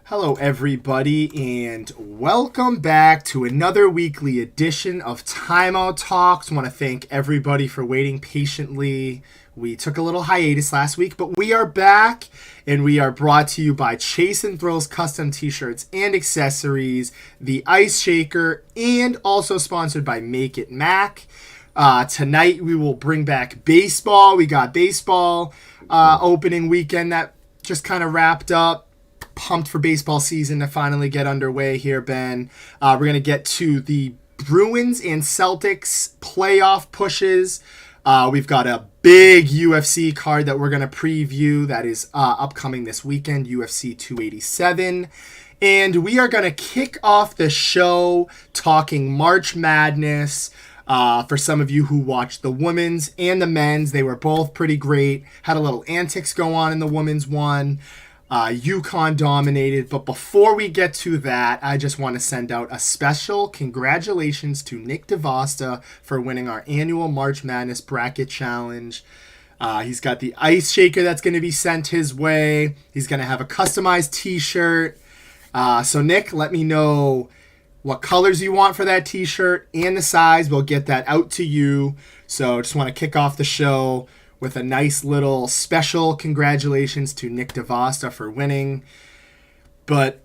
Hello, everybody, and welcome back to another weekly edition of Timeout Talks. I want to thank everybody for waiting patiently. We took a little hiatus last week, but we are back, and we are brought to you by Chase and Thrills Custom T-shirts and accessories, the Ice Shaker, and also sponsored by Make It Mac. Tonight, we will bring back baseball. We got baseball opening weekend that just kind of wrapped up. Pumped for baseball season to finally get underway here, Ben. We're going to get to the Bruins and Celtics playoff pushes. We've got a big UFC card that we're going to preview that is upcoming this weekend, UFC 287. And we are going to kick off the show talking March Madness. For some of you who watched the women's and the men's, they were both pretty great. Had a little antics go on in the women's one. UConn dominated, but before we get to that, I just want to send out a special congratulations to Nick DeVosta for winning our annual March Madness Bracket Challenge. He's got the Ice Shaker that's going to be sent his way. He's going to have a customized t-shirt. So Nick, let me know what colors you want for that t-shirt and the size. We'll get that out to you. So just want to kick off the show with a nice little special congratulations to Nick DeVosta for winning. But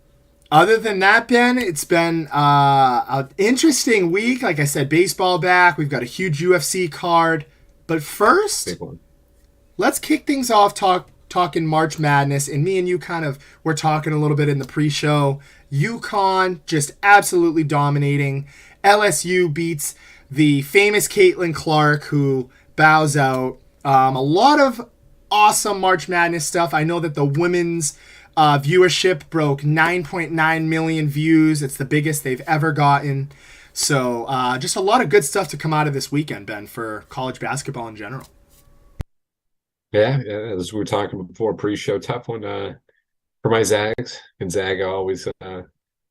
other than that, Ben, it's been an interesting week. Like I said, baseball back. We've got a huge UFC card. But first, let's kick things off talking March Madness. And me and you were talking a little bit in the pre-show. UConn just absolutely dominating. LSU beats the famous Caitlin Clark, who bows out. A lot of awesome March Madness stuff. I know that the women's viewership broke 9.9 million views. It's the biggest they've ever gotten. So just a lot of good stuff to come out of this weekend, Ben, for college basketball in general. Yeah, as we were talking before pre-show, tough one for my Zags. Gonzaga always,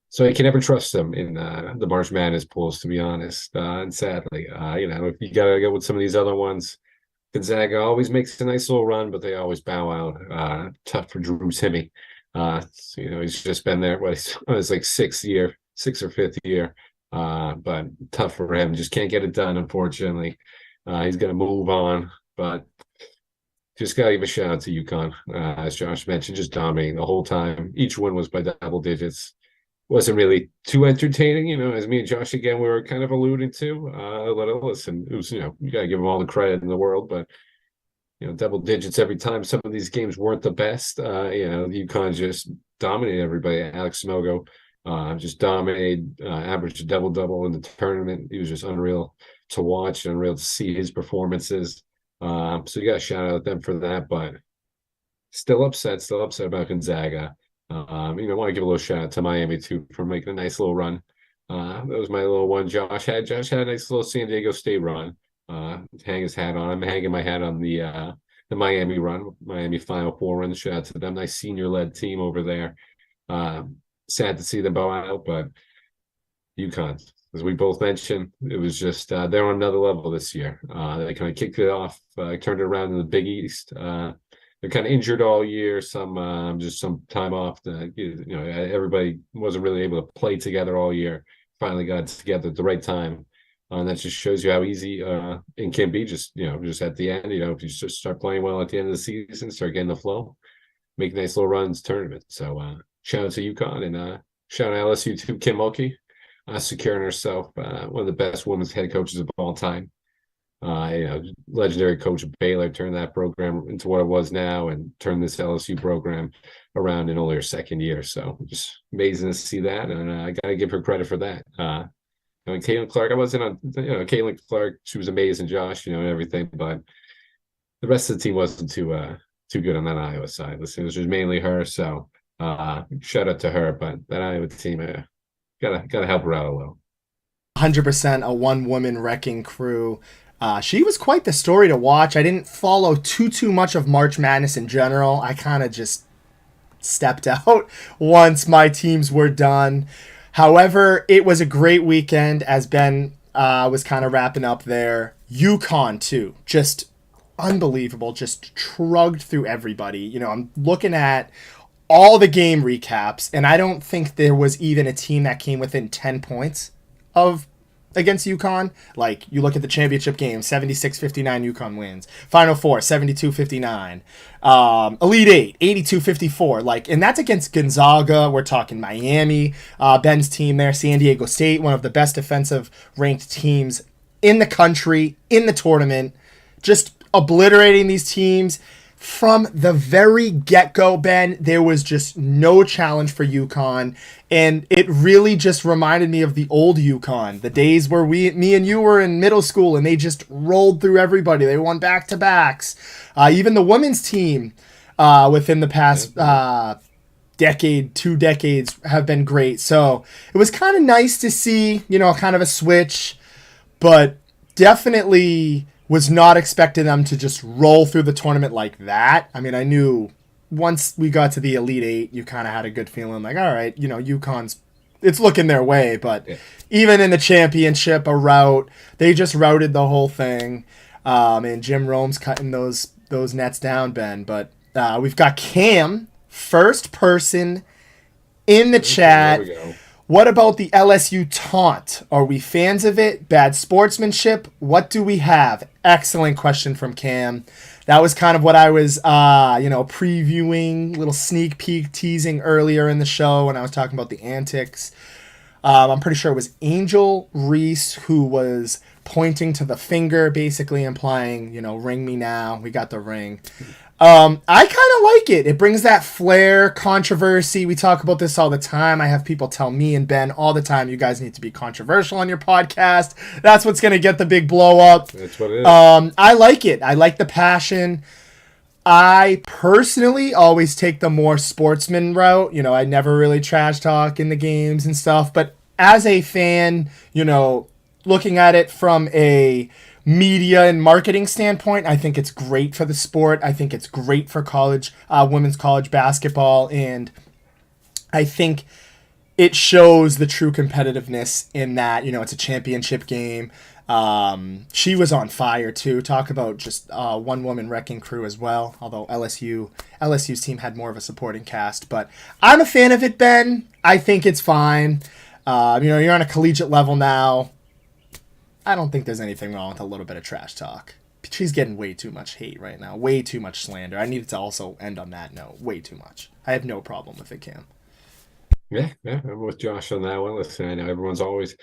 so you can never trust them in the March Madness pools, to be honest. And sadly, if you got to go with some of these other ones, Gonzaga always makes a nice little run, but they always bow out. Tough for Drew Timme. He's just been there. It's like sixth or fifth year. But tough for him. Just can't get it done, unfortunately. He's going to move on. But just got to give a shout out to UConn. As Josh mentioned, just dominating the whole time. Each one was by double digits. Wasn't really too entertaining, as me and Josh again we were kind of alluding to. Listen, it was, you got to give them all the credit in the world, but double digits every time. Some of these games weren't the best. UConn just dominated everybody. Alex Smogo just dominated, averaged a double in the tournament. He was just unreal to watch, unreal to see his performances. So you got to shout out them for that, but still upset about Gonzaga. I want to give a little shout out to Miami too for making a nice little run. That was my little one. Josh had a nice little San Diego State run. Hang his hat on. I'm hanging my hat on the Miami run, Miami Final Four run. Shout out to them. Nice senior led team over there. Sad to see them bow out, but UConn, as we both mentioned, it was just they're on another level this year. They kind of kicked it off, turned it around in the Big East. They're kind of injured all year. Some just some time off. Everybody wasn't really able to play together all year. Finally got together at the right time, and that just shows you how easy it can be. Just at the end, if you just start playing well at the end of the season, start getting the flow, make nice little runs tournament. So shout out to UConn and shout out LSU to Kim Mulkey, securing herself one of the best women's head coaches of all time. Legendary coach Baylor turned that program into what it was now and turned this LSU program around in only her second year. So just amazing to see that. And I got to give her credit for that. Caitlin Clark, I wasn't on, Caitlin Clark, she was amazing, Josh, and everything, but the rest of the team wasn't too good on that Iowa side. Listen, it was just mainly her. So shout out to her, but that Iowa team, gotta help her out a little. 100% a one-woman wrecking crew. She was quite the story to watch. I didn't follow too much of March Madness in general. I kind of just stepped out once my teams were done. However, it was a great weekend as Ben was kind of wrapping up there. UConn too, just unbelievable. Just shrugged through everybody. I'm looking at all the game recaps, and I don't think there was even a team that came within 10 points of against UConn. Like, you look at the championship game, 76-59 UConn wins. Final Four, 72-59. Elite Eight, 82-54. Like, and that's against Gonzaga. We're talking Miami, Ben's team there, San Diego State, one of the best defensive ranked teams in the country, in the tournament. Just obliterating these teams. From the very get-go, Ben, there was just no challenge for UConn, and it really just reminded me of the old UConn, the days where me and you were in middle school, and they just rolled through everybody. They won back-to-backs. Even the women's team within the past decade, 2 decades, have been great. So it was kind of nice to see, kind of a switch, but definitely was not expecting them to just roll through the tournament like that. I mean, I knew once we got to the Elite Eight, you kind of had a good feeling like, all right, UConn's, it's looking their way. But even in the championship, a rout, they just routed the whole thing. And Jim Rome's cutting those nets down, Ben. But we've got Cam, first person in the chat. There we go. What about the LSU taunt? Are we fans of it? Bad sportsmanship? What do we have? Excellent question from Cam. That was kind of what I was, previewing, little sneak peek teasing earlier in the show when I was talking about the antics. I'm pretty sure it was Angel Reese who was pointing to the finger, basically implying, ring me now. We got the ring. I kind of like it. It brings that flair, controversy. We talk about this all the time. I have people tell me and Ben all the time, you guys need to be controversial on your podcast. That's what's going to get the big blow up. That's what it is. I like it. I like the passion. I personally always take the more sportsman route. I never really trash talk in the games and stuff. But as a fan, looking at it from a media and marketing standpoint, I think it's great for the sport. I think it's great for women's college basketball, and I think it shows the true competitiveness in that, it's a championship game. She was on fire too. Talk about just one woman wrecking crew as well, although LSU's team had more of a supporting cast. But I'm a fan of it, Ben. I think it's fine. You're on a collegiate level now. I don't think there's anything wrong with a little bit of trash talk. She's getting way too much hate right now. Way too much slander. I need it to also end on that note. Way too much. I have no problem with it, Cam. Yeah, I'm with Josh on that one. Listen, I know everyone's always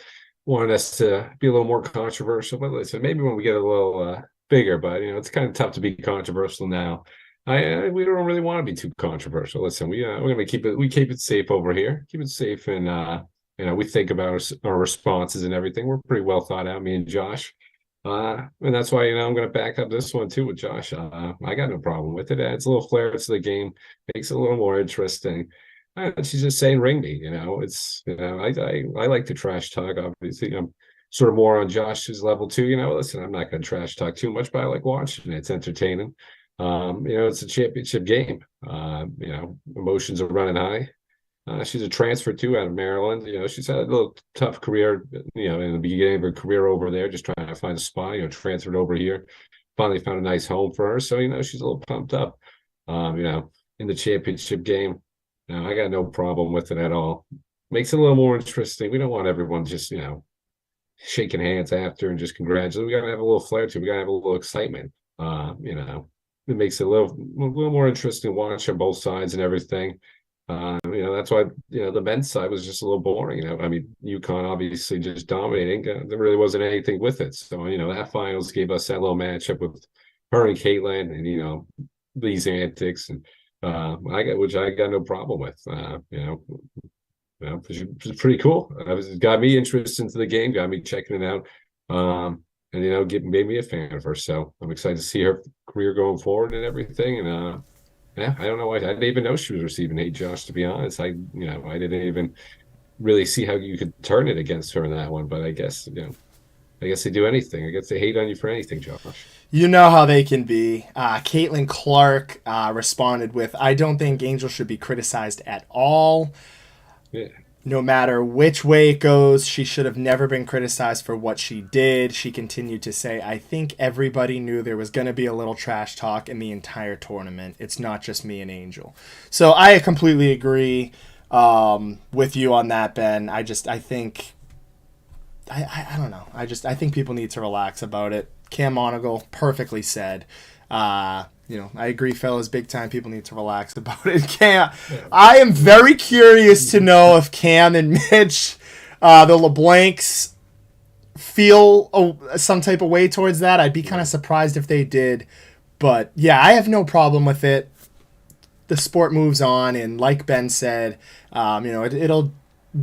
wanted us to be a little more controversial, but listen, maybe when we get a little bigger, but it's kind of tough to be controversial now. We don't really want to be too controversial. Listen, we're gonna keep it safe over here. Keep it safe, and we think about our responses and everything. We're pretty well thought out, me and Josh. And that's why, I'm going to back up this one too with Josh. I got no problem with it. It adds a little flair to the game, makes it a little more interesting. She's just saying, ring me, I like to trash talk. Obviously, I'm sort of more on Josh's level too. Listen, I'm not going to trash talk too much, but I like watching it. It's entertaining. It's a championship game. Emotions are running high. She's a transfer too out of Maryland. She's had a little tough career, in the beginning of her career over there, just trying to find a spot, transferred over here, finally found a nice home for her. So, she's a little pumped up, in the championship game. I got no problem with it at all. Makes it a little more interesting. We don't want everyone just, shaking hands after and just congratulating. We got to have a little flair too. We got to have a little excitement. It makes it a little more interesting to watch on both sides and everything. That's why the men's side was just a little boring. I mean, UConn obviously just dominating. There really wasn't anything with it. So that finals gave us that little matchup with her and Caitlin, and these antics, and which I got no problem with. Which is pretty cool. It got me interested into the game, got me checking it out, and made me a fan of her. So I'm excited to see her career going forward and everything. And yeah, I don't know why I didn't even know she was receiving hate, Josh. To be honest, I didn't even really see how you could turn it against her in that one. But I guess they do anything. I guess they hate on you for anything, Josh. You know how they can be. Caitlin Clark responded with, "I don't think Angel should be criticized at all. Yeah, No matter which way it goes, she should have never been criticized for what she did." She continued to say, "I think everybody knew there was going to be a little trash talk in the entire tournament. It's not just me and Angel." So I completely agree with you on that, Ben. I think, I don't know. I think people need to relax about it. Cam Monagle perfectly said. I agree, fellas, big time. People need to relax about it. Cam, I am very curious to know if Cam and Mitch, the LeBlancs, feel some type of way towards that. I'd be kind of surprised if they did. But yeah, I have no problem with it. The sport moves on, and like Ben said, it'll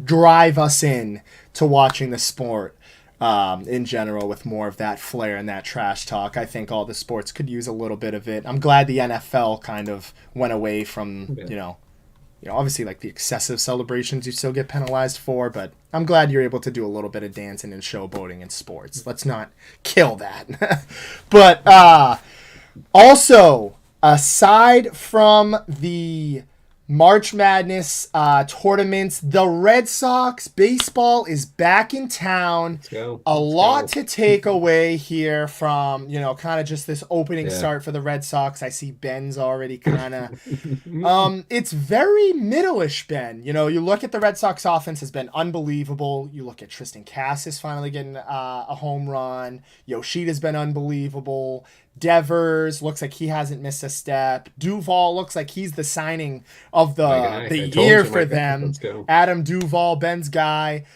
drive us in to watching the sport in general with more of that flair and that trash talk. I think all the sports could use a little bit of it. I'm glad the NFL kind of went away from, obviously like the excessive celebrations you still get penalized for, but I'm glad you're able to do a little bit of dancing and showboating in sports. Let's not kill that. But also, aside from the March Madness tournaments, the Red Sox baseball is back in town. let's go. A Let's lot go. to take away here from, kind of just this opening start for the Red Sox. I see Ben's already kind of it's very middle-ish, Ben. You look at the Red Sox offense has been unbelievable. You look at Tristan Cassis finally getting a home run. Yoshida's been unbelievable. Devers looks like he hasn't missed a step. Duvall looks like he's the signing of the year for them. Let's go. Adam Duvall, Ben's guy.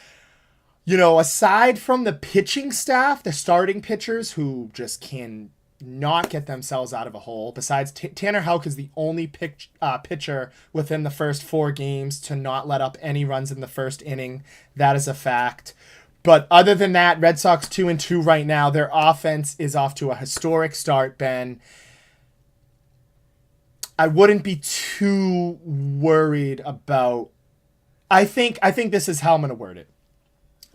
Aside from the pitching staff, the starting pitchers who just can not get themselves out of a hole. Besides, Tanner Houck is the only pitcher within the first 4 games to not let up any runs in the first inning. That is a fact. But other than that, Red Sox 2-2 right now. Their offense is off to a historic start, Ben. I wouldn't be too worried about. I think this is how I'm going to word it.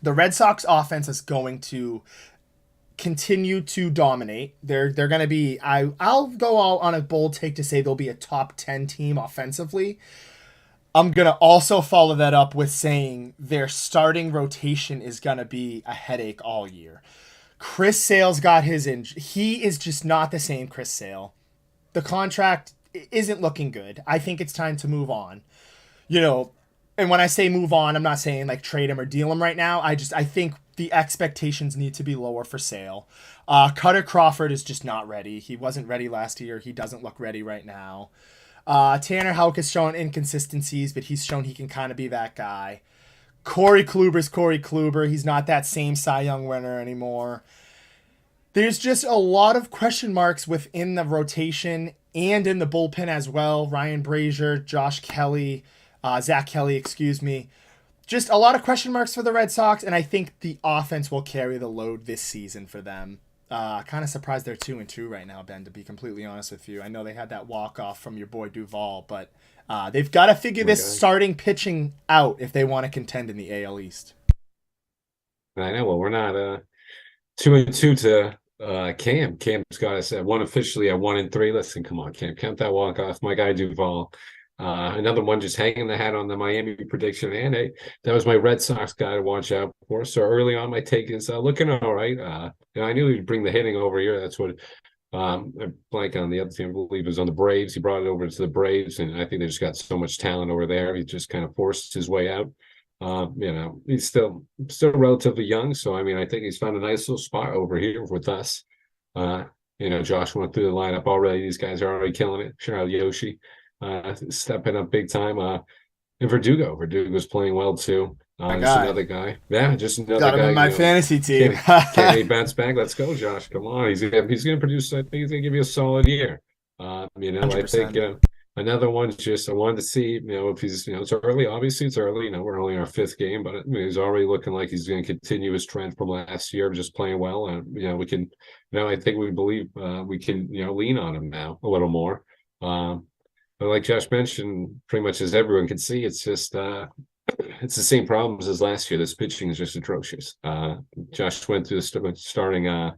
The Red Sox offense is going to continue to dominate. They're going to be. I'll go out on a bold take to say they'll be a top 10 team offensively. I'm going to also follow that up with saying their starting rotation is going to be a headache all year. Chris Sale's got his injury. He is just not the same Chris Sale. The contract isn't looking good. I think it's time to move on. And when I say move on, I'm not saying like trade him or deal him right now. I think the expectations need to be lower for Sale. Cutter Crawford is just not ready. He wasn't ready last year. He doesn't look ready right now. Tanner Houck has shown inconsistencies, but he's shown he can kind of be that guy. Corey Kluber's Corey Kluber. He's not that same Cy Young winner anymore. There's just a lot of question marks within the rotation and in the bullpen as well. Ryan Brazier, Zach Kelly, excuse me. Just a lot of question marks for the Red Sox, and I think the offense will carry the load this season for them. Kind of surprised they're 2-2 right now, Ben, to be completely honest with you. I know they had that walk-off from your boy Duvall, but they've got to figure this starting pitching out if they want to contend in the AL East. I know. Well, we're not 2-2 to Cam. Cam's got us at one officially at 1-3. Listen, come on, Cam. Count that walk-off. My guy Duvall. Another one just hanging the hat on the Miami prediction. And hey, that was my Red Sox guy to watch out for. So early on, my take is looking all right. I knew he'd bring the hitting over here. That's what I blank on the other team. I believe it was on the Braves. He brought it over to the Braves, and I think they just got so much talent over there. He just kind of forced his way out. He's still relatively young, so I mean, I think he's found a nice little spot over here with us. Josh went through the lineup already. These guys are already killing it. Shout out Yoshi. stepping up big time. And Verdugo's playing well too. My Just guy. another guy. Yeah, just another Got him guy. in my fantasy team. Can't he bounce back? Let's go, Josh. Come on, he's gonna produce. I think he's gonna give you a solid year. I think 100%. another one. Just I wanted to see, if he's, it's early. Obviously, it's early. We're only in our fifth game, but he's already looking like he's going to continue his trend from last year of just playing well. And we can, I think we believe we can, lean on him now a little more. But like Josh mentioned, pretty much as everyone can see, it's just it's the same problems as last year. This pitching is just atrocious. Josh went through the starting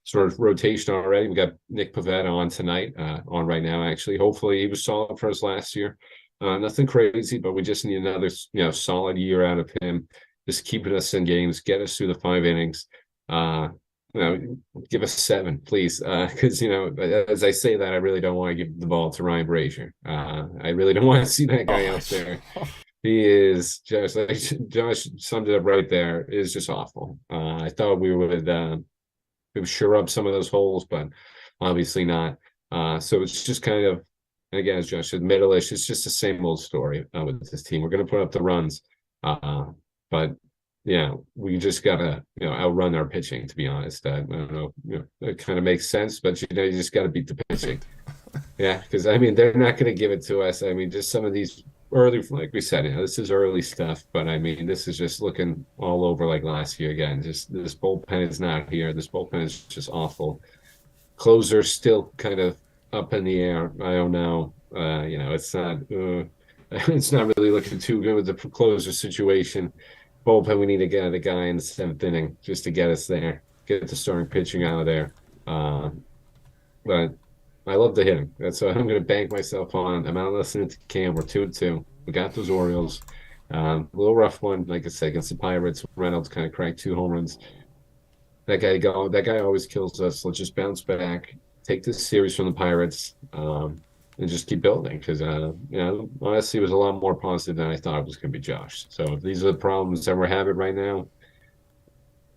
sort of rotation already. We got Nick Pivetta on tonight, on right now, actually. Hopefully he was solid for us last year. Nothing crazy, but we just need another, solid year out of him. Just keeping us in games, get us through the 5 innings. Give us 7, please. Because, as I say that, I really don't want to give the ball to Ryan Brazier. I really don't want to see that guy out there. He is just, like Josh summed it up right there, is just awful. I thought we would shore up some of those holes, but obviously not. So it's just kind of, again, as Josh said, middle-ish. It's just the same old story with this team. We're going to put up the runs, but yeah, we just gotta outrun our pitching. To be honest, I don't know. It kind of makes sense, but you just got to beat the pitching. Yeah, because they're not going to give it to us. Just some of these early, like we said, this is early stuff, but this is just looking all over like last year again. Just this bullpen is not here. This bullpen is just awful. Closer still kind of up in the air. I don't know. It's not. It's not really looking too good with the closer situation. Bullpen, we need to get a guy in the 7th inning just to get us there, get the starting pitching out of there. But I love the hitting. That's what I'm going to bank myself on. I'm out listening to Cam. We're 2-2. We got those Orioles. A little rough one, like I said, against the Pirates. Reynolds kind of cracked 2 home runs. That guy always kills us. Let's just bounce back, take this series from the Pirates, and just keep building. Because honestly, it was a lot more positive than I thought it was going to be, Josh. So if these are the problems that we're having right now,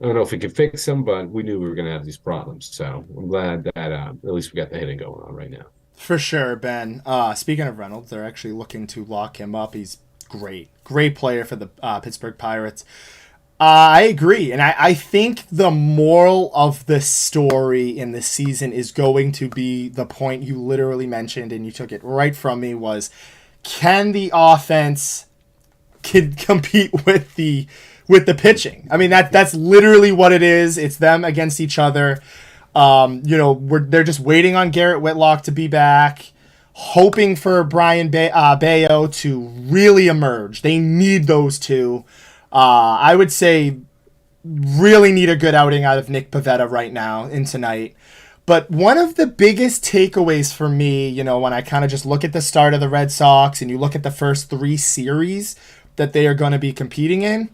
I don't know if we can fix them, but we knew we were going to have these problems. So I'm glad that at least we got the hitting going on right now. For sure, Ben. Speaking of Reynolds, they're actually looking to lock him up. He's great. Great player for the Pittsburgh Pirates. I agree. And I think the moral of the story in this season is going to be the point you literally mentioned, and you took it right from me, was can the offense compete with the pitching? That's literally what it is. It's them against each other. They're just waiting on Garrett Whitlock to be back, hoping for Brian Bayo to really emerge. They need those two. I would say really need a good outing out of Nick Pivetta right now in tonight. But one of the biggest takeaways for me, when I kind of just look at the start of the Red Sox and you look at the first 3 series that they are going to be competing in,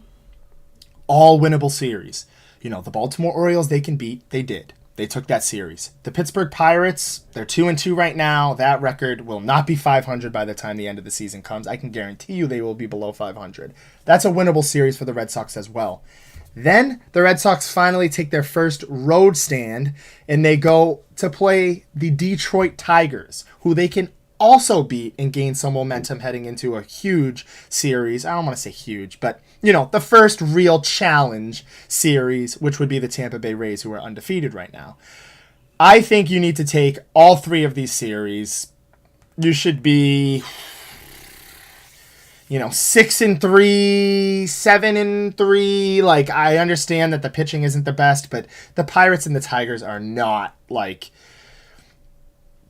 all winnable series. The Baltimore Orioles, they can beat. They did. They took that series. The Pittsburgh Pirates, they're 2-2 right now. That record will not be 500 by the time the end of the season comes. I can guarantee you they will be below 500. That's a winnable series for the Red Sox as well. Then the Red Sox finally take their first road stand, and they go to play the Detroit Tigers, who they can also beat and gain some momentum heading into a huge series. I don't want to say huge, but, the first real challenge series, which would be the Tampa Bay Rays, who are undefeated right now. I think you need to take all 3 of these series. You should be, 6-3, 7-3. Like, I understand that the pitching isn't the best, but the Pirates and the Tigers are not,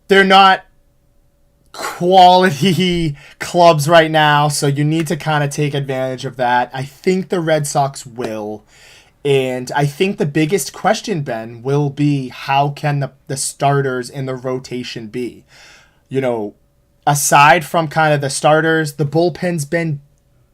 they're not quality clubs right now, so you need to kind of take advantage of that. I think the Red Sox will, and I think the biggest question, Ben, will be how can the starters in the rotation be? Aside from kind of the starters, the bullpen's been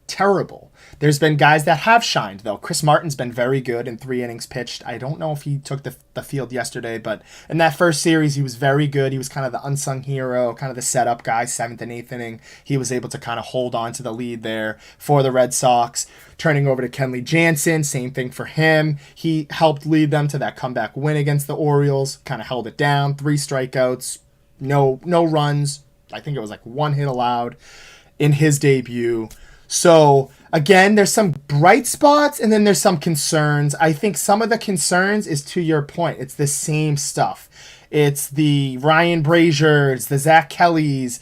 terrible. There's been guys that have shined, though. Chris Martin's been very good in 3 innings pitched. I don't know if he took the field yesterday, but in that first series, he was very good. He was kind of the unsung hero, kind of the setup guy, 7th and 8th inning. He was able to kind of hold on to the lead there for the Red Sox. Turning over to Kenley Jansen, same thing for him. He helped lead them to that comeback win against the Orioles, kind of held it down, 3 strikeouts, no runs, I think it was like 1 hit allowed in his debut. So again, there's some bright spots and then there's some concerns. I think some of the concerns is to your point. It's the same stuff. It's the Ryan Braziers, the Zach Kellys,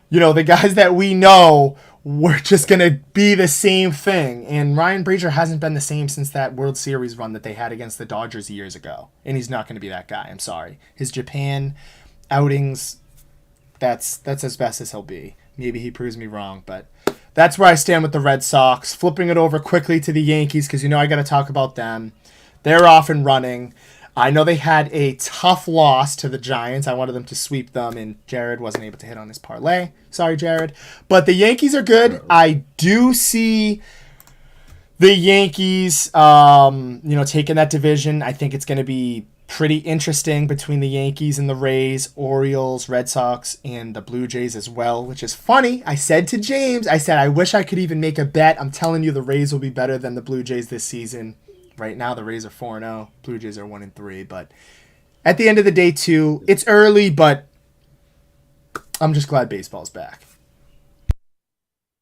the guys that we know were just going to be the same thing. And Ryan Brazier hasn't been the same since that World Series run that they had against the Dodgers years ago. And he's not going to be that guy. I'm sorry. His Japan outings, that's as best as he'll be. Maybe he proves me wrong, but that's where I stand with the Red Sox. Flipping it over quickly to the Yankees because I got to talk about them. They're off and running. I know they had a tough loss to the Giants. I wanted them to sweep them, and Jared wasn't able to hit on his parlay. Sorry, Jared. But the Yankees are good. I do see the Yankees, taking that division. I think it's going to be pretty interesting between the Yankees and the Rays, Orioles, Red Sox, and the Blue Jays as well, which is funny. I said to James, I wish I could even make a bet. I'm telling you the Rays will be better than the Blue Jays this season. Right now, the Rays are 4-0. Blue Jays are 1-3. But at the end of the day, too, it's early, but I'm just glad baseball's back.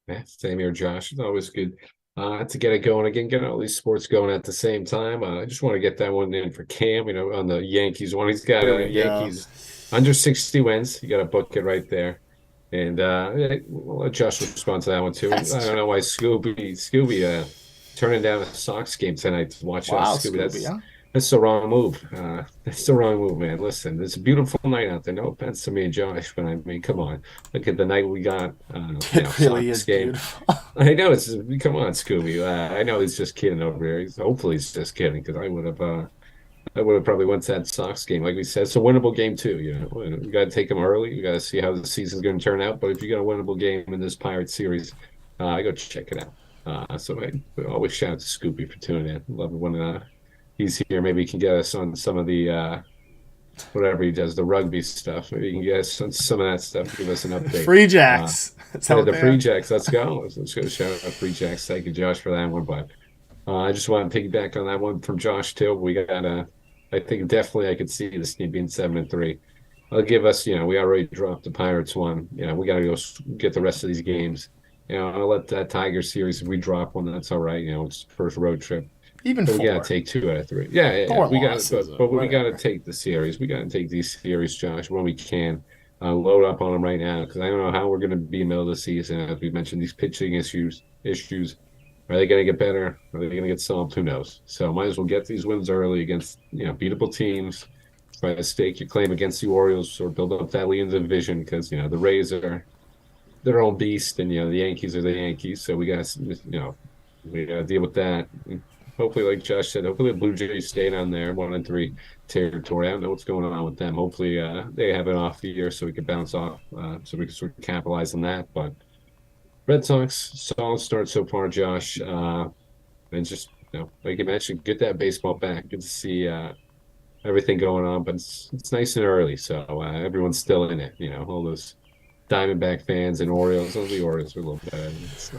Yeah, same here, Josh. It's always good to get it going again, get all these sports going at the same time. I just want to get that one in for Cam, on the Yankees one. He's got Yankees under 60 wins. You got to book it right there. And we'll let Josh respond to that one, too. I don't know why Scooby turning down a Sox game tonight to watch Scooby. That's the wrong move. That's the wrong move, man. Listen, it's a beautiful night out there. No offense to me and Josh, but I mean, come on. Look at the night we got. It really is game. Beautiful. I know come on, Scooby. I know he's just kidding over here. Hopefully he's just kidding because I would have probably went to that Sox game. Like we said, it's a winnable game too. We got to take them early. We got to see how the season's going to turn out. But if you got a winnable game in this Pirates series, go check it out. So I always shout out to Scoopy for tuning in. Love it when he's here. Maybe he can get us on some of the whatever he does, the rugby stuff. Maybe he can get us on some of that stuff. Give us an update. Free Jacks. The Free Jacks. Let's go. Let's go shout out Free Jacks. Thank you, Josh, for that one. But I just want to piggyback on that one from Josh too. We got I think definitely I could see this team being 7-3. I'll give us. We already dropped the Pirates one. We got to go get the rest of these games. I'll let that Tiger series, if we drop one, that's all right. It's the first road trip. Even but 4. We got to take 2 out of 3. Yeah. We got, but we got to take the series. We got to take these series, Josh, when we can. Load up on them right now because I don't know how we're going to be in the middle of the season. As we mentioned, these pitching issues. Are they going to get better? Are they going to get solved? Who knows? So might as well get these wins early against beatable teams. Try to stake your claim against the Orioles or build up that lead in the division because the Rays are their own beast, and the Yankees are the Yankees. So we got we got to deal with that. Hopefully, like Josh said, hopefully the Blue Jays stay down there 1-3 territory. I don't know what's going on with them. Hopefully they have an off year so we can bounce off, so we can sort of capitalize on that. But Red Sox, solid start so far, Josh. And just like you mentioned, get that baseball back. Good to see everything going on, but it's nice and early, so everyone's still in it. All those Diamondback fans and Orioles. The Orioles are a little bad.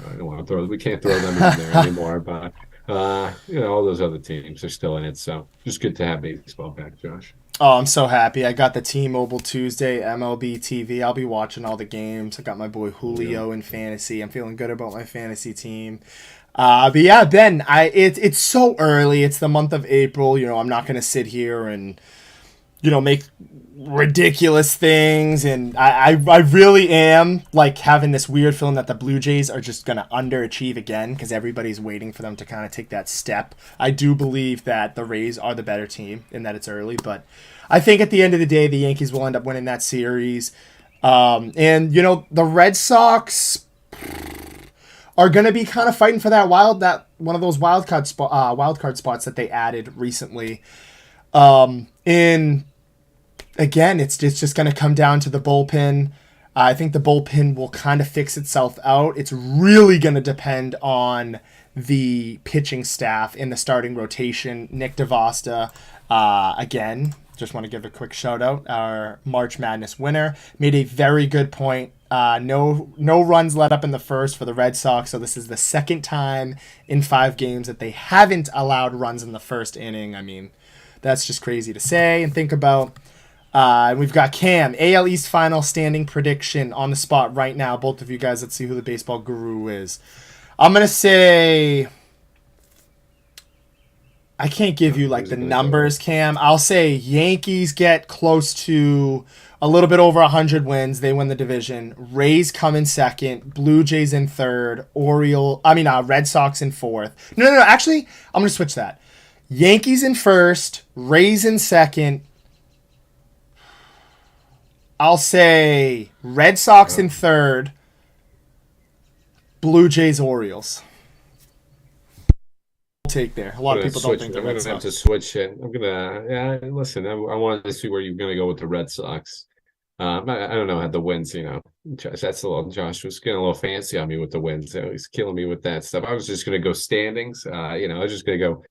I don't want to we can't throw them in there anymore. But all those other teams are still in it. So just good to have baseball back, Josh. Oh, I'm so happy. I got the T-Mobile Tuesday MLB TV. I'll be watching all the games. I got my boy Julio in fantasy. I'm feeling good about my fantasy team. But yeah, Ben, it's so early. It's the month of April. I'm not going to sit here and make ridiculous things, and I really am like having this weird feeling that the Blue Jays are just going to underachieve again because everybody's waiting for them to kind of take that step. I do believe that the Rays are the better team and that it's early, but I think at the end of the day the Yankees will end up winning that series. And the Red Sox are going to be kind of fighting for that one of those wild card spots that they added recently. And again, it's just going to come down to the bullpen. I think the bullpen will kind of fix itself out. It's really going to depend on the pitching staff in the starting rotation. Nick DeVosta, again, just want to give a quick shout out. Our March Madness winner made a very good point. No runs let up in the first for the Red Sox, so this is the second time in 5 games that they haven't allowed runs in the first inning. I mean, that's just crazy to say and think about. And we've got Cam, AL East final standing prediction on the spot right now. Both of you guys, let's see who the baseball guru is. I'm going to say, I can't give you like Who's the it gonna go with? numbers, Cam. I'll say Yankees get close to a little bit over 100 wins. They win the division. Rays come in second. Blue Jays in third. Red Sox in fourth. No. Actually, I'm going to switch that. Yankees in first. Rays in second. I'll say Red Sox in Oh, third. Blue Jays, Orioles. Take there. A lot I'm of gonna people don't switch. think the I'm Red gonna have to Sox. switch it. I'm gonna. Yeah, listen. I wanted to see where you're gonna go with the Red Sox. I don't know how the wins. Josh, that's a little. Josh was getting a little fancy on me with the wins. So he's killing me with that stuff. I was just gonna go standings. I was just gonna go.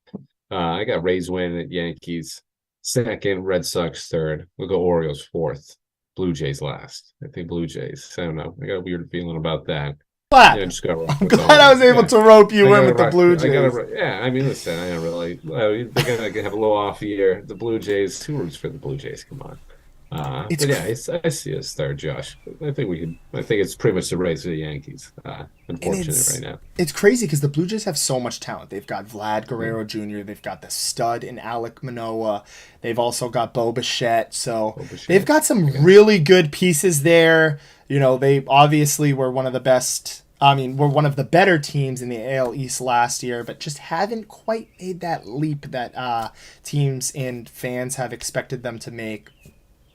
I got Rays win at Yankees second, Red Sox third. We'll go Orioles fourth, Blue Jays last. I think Blue Jays. I don't know. I got a weird feeling about that. Yeah, Glad. just gotta rock I'm with the glad I was Orioles. able Yeah. to rope I you in gotta with the rock. Blue I gotta. Jays. Yeah, I mean, listen. I don't really. They're gonna have a little off year. The Blue Jays. Who roots for the Blue Jays? Come on. It's But yeah, I see us there, Josh. I think we can. I think it's pretty much the race of the Yankees. and Unfortunate right now. it's crazy because the Blue Jays have so much talent. They've got Vlad Yeah, Guerrero Jr. They've got the stud in Alec Manoah. They've also got Bo Bichette. So Hope they've shit. got I some got. really good pieces there. They obviously were one of the best. I mean, we're one of the better teams in the AL East last year, but just haven't quite made that leap that teams and fans have expected them to make.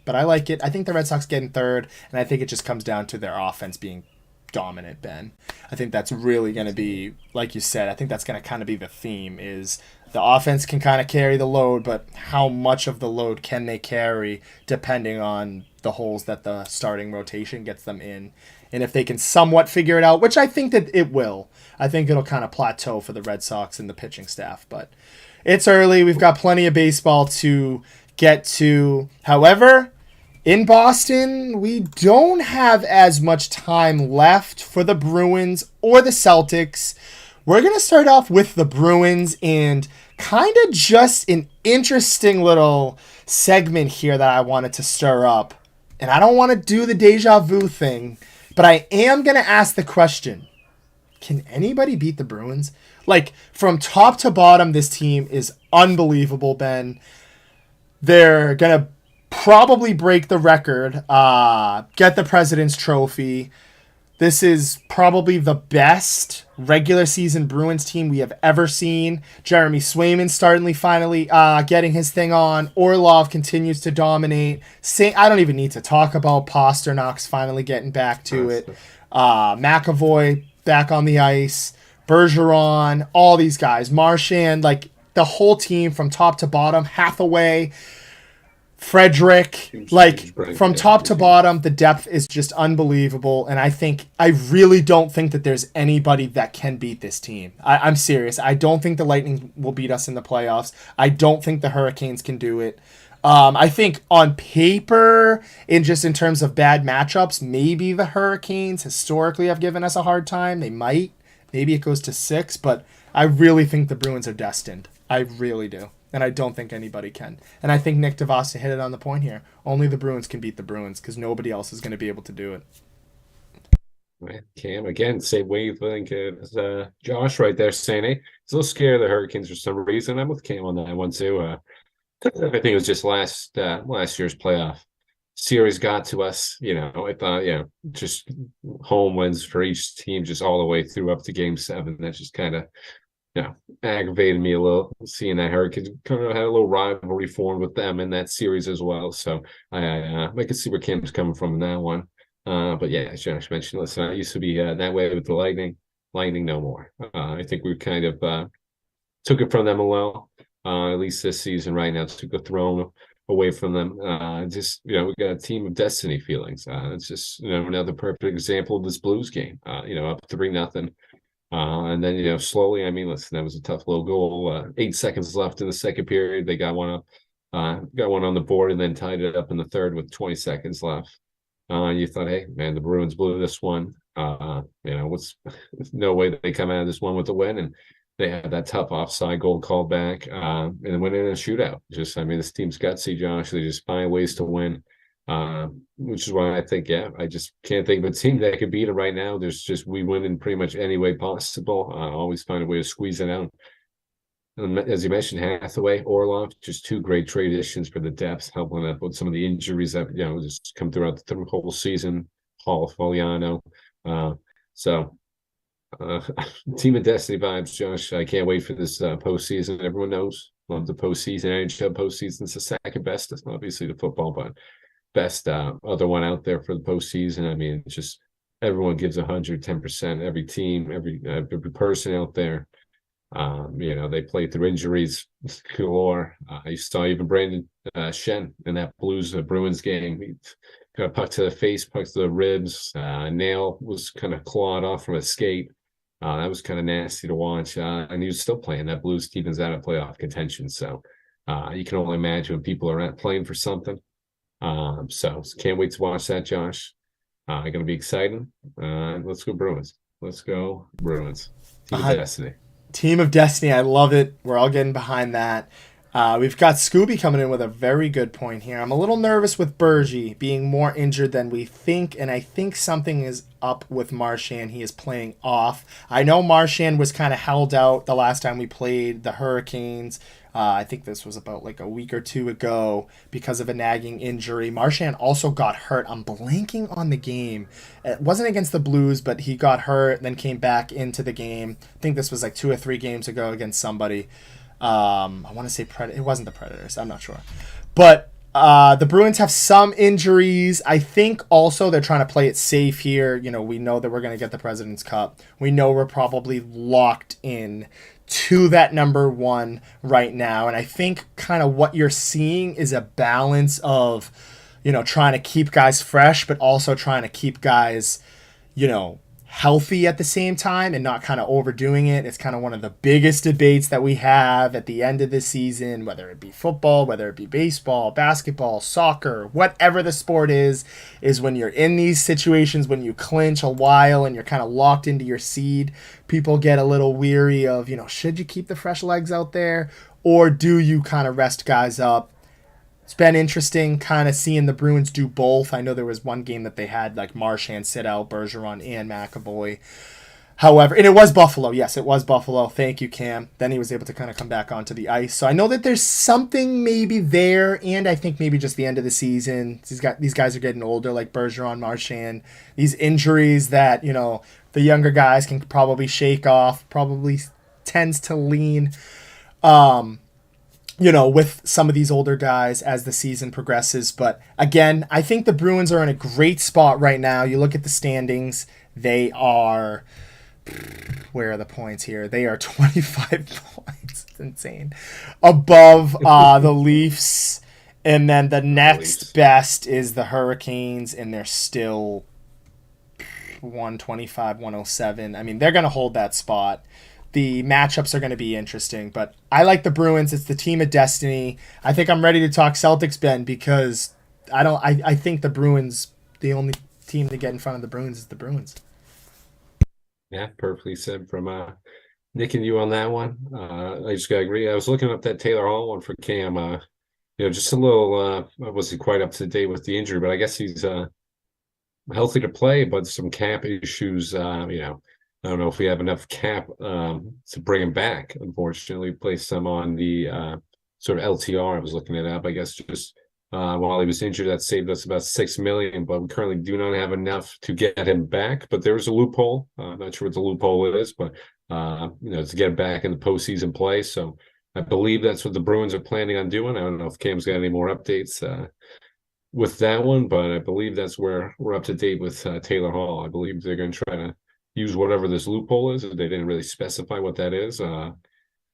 But I like it. I think the Red Sox get in third, and I think it just comes down to their offense being dominant, Ben. I think that's really going to be, like you said, I think that's going to kind of be the theme is the offense can kind of carry the load, but how much of the load can they carry depending on the holes that the starting rotation gets them in. And if they can somewhat figure it out, which I think that it will, I think it'll kind of plateau for the Red Sox and the pitching staff. But it's early. We've got plenty of baseball to get to. However, in Boston, we don't have as much time left for the Bruins or the Celtics. We're going to start off with the Bruins and kind of just an interesting little segment here that I wanted to stir up. And I don't want to do the deja vu thing, but I am going to ask the question, can anybody beat the Bruins? Like, from top to bottom, this team is unbelievable, Ben. They're going to probably break the record, get the President's Trophy. This is probably the best regular season Bruins team we have ever seen. Jeremy Swayman finally getting his thing on. Orlov continues to dominate. I don't even need to talk about Pasternak's finally getting back to it. McAvoy back on the ice. Bergeron, all these guys. Marchand, like the whole team from top to bottom. Hathaway, Frederick, like Huge break. from Yeah, top to he's huge. bottom, the depth is just unbelievable. And I really don't think that there's anybody that can beat this team. I'm serious. I don't think the Lightning will beat us in the playoffs. I don't think the Hurricanes can do it. I think on paper, in terms of bad matchups, maybe the Hurricanes historically have given us a hard time. They might. Maybe it goes to 6, but I really think the Bruins are destined. I really do. And I don't think anybody can. And I think Nick DeVos hit it on the point here. Only the Bruins can beat the Bruins because nobody else is going to be able to do it. Right. Cam again, same wavelength as Josh right there saying, hey, he's a little scared of the Hurricanes for some reason. I'm with Cam on that one too. I think it was just last year's playoff series got to us. I thought, just home wins for each team, just all the way through up to Game 7. That just kind of, aggravated me a little seeing that Hurricanes kind of had a little rivalry formed with them in that series as well. So I could see where Cam's coming from in that one. But yeah, as Josh mentioned, listen, I used to be that way with the Lightning. Lightning no more. I think we kind of took it from them a little. At least this season right now, took the throne away from them. We got a team of destiny feelings. It's just another perfect example of this Blues game. Up 3-0. And then slowly. I mean, listen, that was a tough little goal. 8 seconds left in the second period. They got one up, got one on the board, and then tied it up in the third with 20 seconds left. You thought, hey, man, the Bruins blew this one. What's no way they come out of this one with a win, and they had that tough offside goal called back, and then went in a shootout. Just, I mean, this team's gutsy, Josh. They just find ways to win, which is why I think, yeah, I just can't think of a team that could beat them right now. We win in pretty much any way possible. Always find a way to squeeze it out. And as you mentioned, Hathaway, Orlov, just two great trade additions for the depth, helping up with some of the injuries that just come throughout the whole season. Hall, Foliano, uh, so uh, team of destiny vibes, Josh. I can't wait for this postseason. Everyone knows, love the postseason. NHL postseason's the second best. It's obviously the football, but best other one out there for the postseason. I mean, it's just everyone gives 110%. Every team, every person out there. They played through injuries galore. You saw even Brandon Shen in that Blues Bruins game. He got a puck to the face, puck to the ribs. Nail was kind of clawed off from a skate. That was kind of nasty to watch. And he was still playing. That Blues team is out of playoff contention. So you can only imagine when people are not playing for something. So can't wait to watch that, Josh. Going to be exciting. Let's go Bruins. Let's go Bruins. Team of Destiny. Team of Destiny. I love it. We're all getting behind that. We've got Scooby coming in with a very good point here. I'm a little nervous with Bergie being more injured than we think, and I think something is up with Marchand. He is playing off. I know Marchand was kind of held out the last time we played the Hurricanes. I think this was about like a week or two ago because of a nagging injury. Marchand also got hurt. I'm blanking on the game. It wasn't against the Blues, but he got hurt, then came back into the game. I think this was like 2 or 3 games ago against somebody. I want to say it wasn't the Predators. I'm not sure. But the Bruins have some injuries. I think also they're trying to play it safe here. We know that we're going to get the President's Cup. We know we're probably locked in to that number 1 right now. And I think kind of what you're seeing is a balance of, trying to keep guys fresh, but also trying to keep guys, healthy at the same time and not kind of overdoing it. It's kind of one of the biggest debates that we have at the end of the season, whether it be football, whether it be baseball, basketball, soccer, whatever the sport is when you're in these situations, when you clinch a while and you're kind of locked into your seed, people get a little weary of, should you keep the fresh legs out there or do you kind of rest guys up? It's been interesting kind of seeing the Bruins do both. I know there was one game that they had like Marchand sit out, Bergeron, and McAvoy. However, and it was Buffalo. Yes, it was Buffalo. Thank you, Cam. Then he was able to kind of come back onto the ice. So I know that there's something maybe there, and I think maybe just the end of the season. These guys are getting older, like Bergeron, Marchand. These injuries that, the younger guys can probably shake off, probably tends to lean with some of these older guys as the season progresses. But again, I think the Bruins are in a great spot right now. You look at the standings, they are, where are the points here? They are 25 points. It's insane. Above the Leafs. And then the next best is the Hurricanes, and they're still 125, 107. I mean, they're going to hold that spot. The matchups are going to be interesting, but I like the Bruins. It's the team of destiny. I think I'm ready to talk Celtics, Ben, because I think the Bruins, the only team to get in front of the Bruins is the Bruins. Yeah, perfectly said from Nick and you on that one. I just gotta agree. I was looking up that Taylor Hall one for Cam. Just a little. I wasn't quite up to date with the injury, but I guess he's healthy to play, but some cap issues. I don't know if we have enough cap to bring him back. Unfortunately, we placed him on the sort of LTR. I was looking it up. I guess just while he was injured, that saved us about $6 million. But we currently do not have enough to get him back. But there's a loophole. I'm not sure what the loophole is, but to get him back in the postseason play. So I believe that's what the Bruins are planning on doing. I don't know if Cam's got any more updates with that one, but I believe that's where we're up to date with Taylor Hall. I believe they're going to try to use whatever this loophole is. They didn't really specify what that is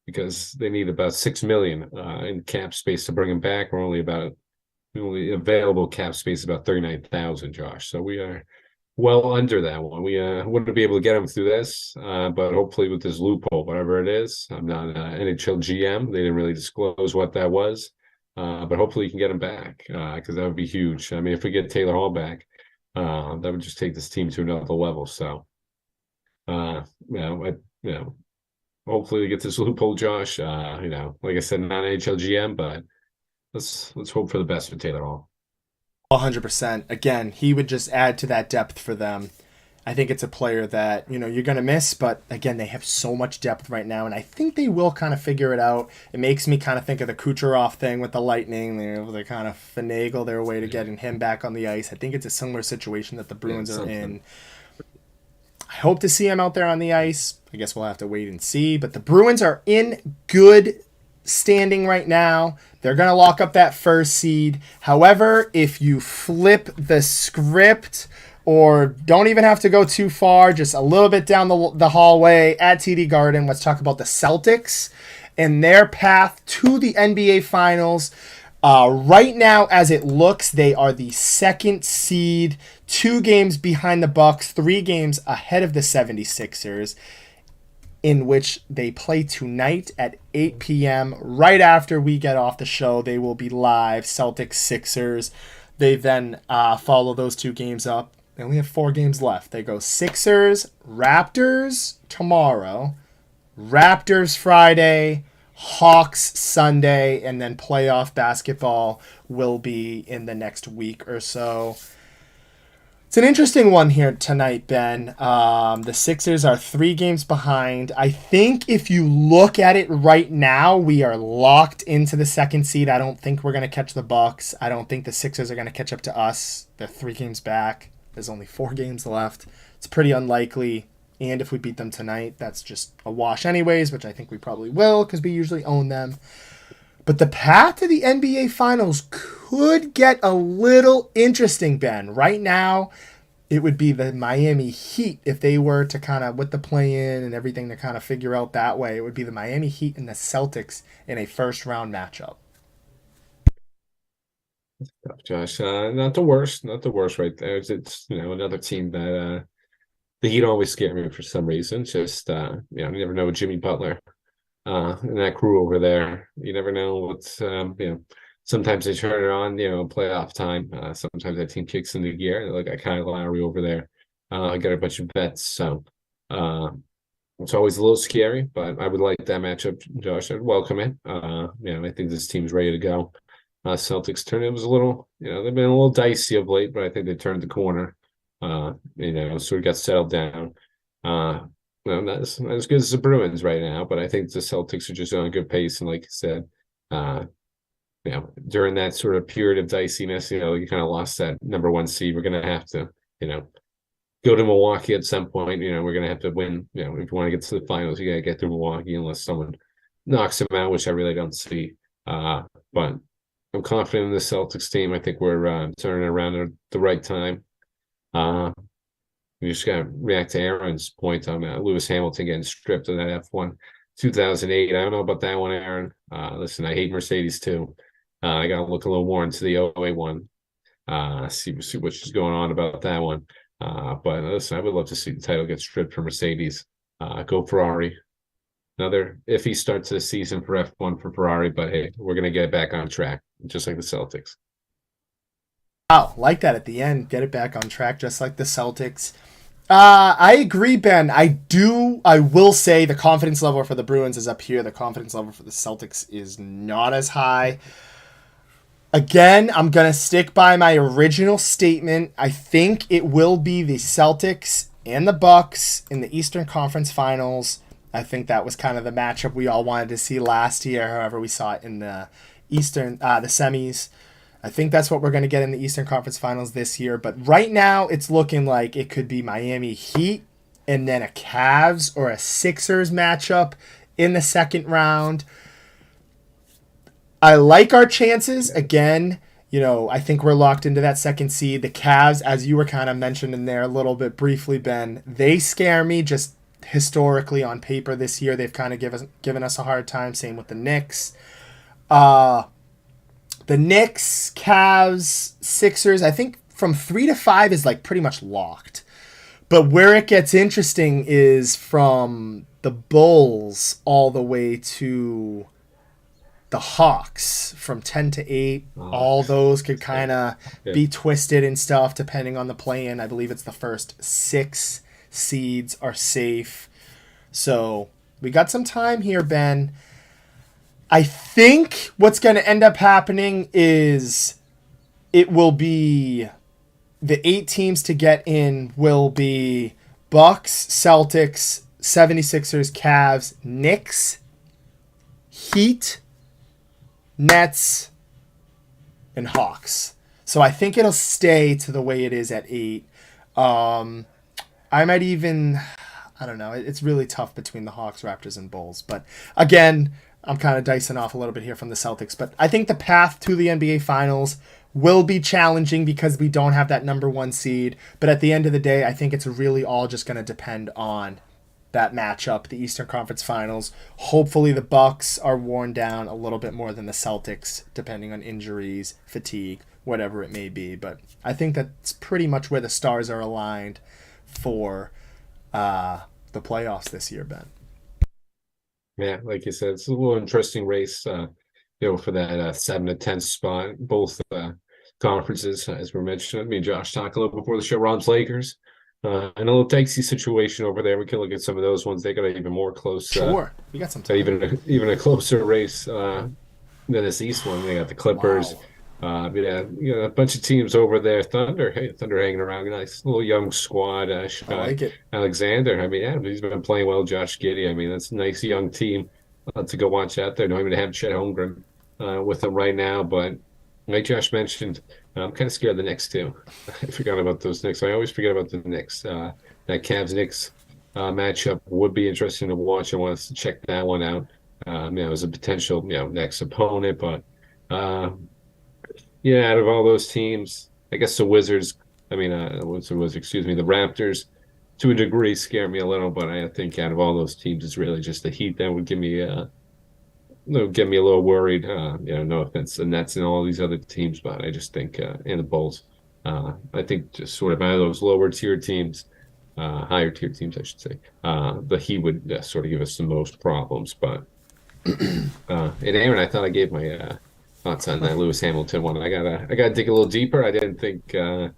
because they need about $6 million in cap space to bring him back. We're only available cap space about 39,000, Josh. So we are well under that one. We wouldn't be able to get him through this, but hopefully with this loophole, whatever it is, I'm not an NHL GM. They didn't really disclose what that was, but hopefully you can get him back because that would be huge. I mean, if we get Taylor Hall back, that would just take this team to another level. So. hopefully we get this loophole, Josh. Like I said, not NHL GM, but let's hope for the best for Taylor Hall. 100%. Again, he would just add to that depth for them. I think it's a player that, you're going to miss, but again, they have so much depth right now, and I think they will kind of figure it out. It makes me kind of think of the Kucherov thing with the Lightning. They're able to kind of finagle their way to getting him back on the ice. I think it's a similar situation that the Yeah, Bruins are something. in. I hope to see him out there on the ice. I guess we'll have to wait and see, but the Bruins are in good standing right now. They're going to lock up that first seed. However, if you flip the script or don't even have to go too far, just a little bit down the hallway at TD Garden, let's talk about the Celtics and their path to the NBA Finals. Right now, as it looks, they are the second seed, 2 games behind the Bucks, 3 games ahead of the 76ers, in which they play tonight at 8 p.m. Right after we get off the show, they will be live, Celtics Sixers. They then follow those 2 games up. They only have 4 games left. They go Sixers, Raptors tomorrow, Raptors Friday, Hawks Sunday, and then playoff basketball will be in the next week or so. It's an interesting one here tonight, Ben. The Sixers are 3 games behind. I think if you look at it right now, we are locked into the second seed. I don't think we're going to catch the Bucks. I don't think the Sixers are going to catch up to us. They're 3 games back. There's only 4 games left. It's pretty unlikely. And if we beat them tonight, that's just a wash anyways, which I think we probably will because we usually own them. But the path to the NBA Finals could get a little interesting, Ben. Right now, it would be the Miami Heat if they were to kind of, with the play-in and everything to kind of figure out that way. It would be the Miami Heat and the Celtics in a first-round matchup. Tough, Josh. Not the worst right there. It's another team that the Heat always scare me for some reason. Just you never know with Jimmy Butler and that crew over there. You never know what's sometimes they turn it on, playoff time. Sometimes that team kicks into gear. They look at Kyle Lowry over there. Got a bunch of bets. So it's always a little scary, but I would like that matchup, Josh. I'd welcome it. I think this team's ready to go. Celtics turn it was a little, they've been a little dicey of late, but I think they turned the corner. Sort of got settled down. Not as good as the Bruins right now, but I think the Celtics are just on a good pace. And like I said, during that sort of period of diciness, you kind of lost that number 1 seed. We're going to have to, go to Milwaukee at some point. We're going to have to win. If you want to get to the finals, you got to get through Milwaukee unless someone knocks them out, which I really don't see. But I'm confident in the Celtics team. I think we're turning around at the right time. You just got to react to Aaron's point on Lewis Hamilton getting stripped of that F1 2008. I don't know about that one, Aaron. Listen, I hate Mercedes too. I got to look a little more into the 08 one. See what's going on about that one. But listen, I would love to see the title get stripped from Mercedes. Go Ferrari. Another iffy start to the season for F1 for Ferrari, but hey, we're going to get back on track, just like the Celtics. Wow, like that at the end. Get it back on track, just like the Celtics. I agree, Ben. I will say the confidence level for the Bruins is up here. The confidence level for the Celtics is not as high. Again, I'm going to stick by my original statement. I think it will be the Celtics and the Bucks in the Eastern Conference Finals. I think that was kind of the matchup we all wanted to see last year. However, we saw it in the the semis. I think that's what we're going to get in the Eastern Conference Finals this year. But right now, it's looking like it could be Miami Heat and then a Cavs or a Sixers matchup in the second round. I like our chances. Again, I think we're locked into that second seed. The Cavs, as you were kind of mentioning there a little bit briefly, Ben, they scare me just historically on paper this year. They've kind of given us a hard time. Same with the Knicks. The Knicks, Cavs, Sixers, I think from 3 to 5 is like pretty much locked. But where it gets interesting is from the Bulls all the way to the Hawks from 10 to 8. All those could kind of be twisted and stuff depending on the play-in. I believe it's the first 6 seeds are safe. So We got some time here, Ben. I think what's going to end up happening is it will be the 8 teams to get in will be Bucks, Celtics, 76ers, Cavs, Knicks, Heat, Nets, and Hawks. So I think it'll stay to the way it is at 8. I might even, I don't know. It's really tough between the Hawks, Raptors, and Bulls. But again, I'm kind of dicing off a little bit here from the Celtics. But I think the path to the NBA Finals will be challenging because we don't have that number 1 seed. But at the end of the day, I think it's really all just going to depend on that matchup, the Eastern Conference Finals. Hopefully the Bucks are worn down a little bit more than the Celtics, depending on injuries, fatigue, whatever it may be. But I think that's pretty much where the stars are aligned for the playoffs this year, Ben. Yeah, like you said, it's a little interesting race, for that 7 to 10 spot. Both conferences, as we mentioned, me and Josh talked a little before the show. Rams Lakers, and a little dicey situation over there. We can look at some of those ones. They got even more close. Sure, we got some time. Even a closer race than this East one. They got the Clippers. Wow. A bunch of teams over there. Thunder hanging around. Nice little young squad. I like it. Alexander. He's been playing well. Josh Giddey. That's a nice young team to go watch out there. Don't even have Chet Holmgren with them right now, but like Josh mentioned, I'm kind of scared of the Knicks too. I forgot about those Knicks. I always forget about the Knicks. That Cavs-Knicks matchup would be interesting to watch. I want us to check that one out. As a potential next opponent, but. Out of all those teams, I guess the Wizards, the Raptors, to a degree, scare me a little, but I think out of all those teams, it's really just the Heat that would get me a little worried. No offense to the Nets and all these other teams, but I just think, and the Bulls, I think just sort of out of those lower tier teams, higher tier teams, I should say, the Heat would sort of give us the most problems. But, and Aaron, I thought I gave my thoughts on that Lewis Hamilton one. I gotta dig a little deeper. I didn't think, I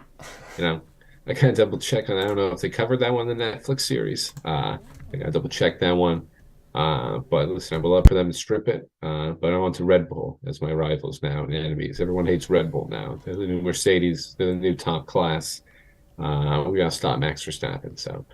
gotta double check on. I don't know if they covered that one in the Netflix series. I gotta double check that one. But listen, I would love for them to strip it. But I want to Red Bull as my rivals now and enemies. Everyone hates Red Bull now. They're the new Mercedes. They're the new top class. We gotta stop Max Verstappen. So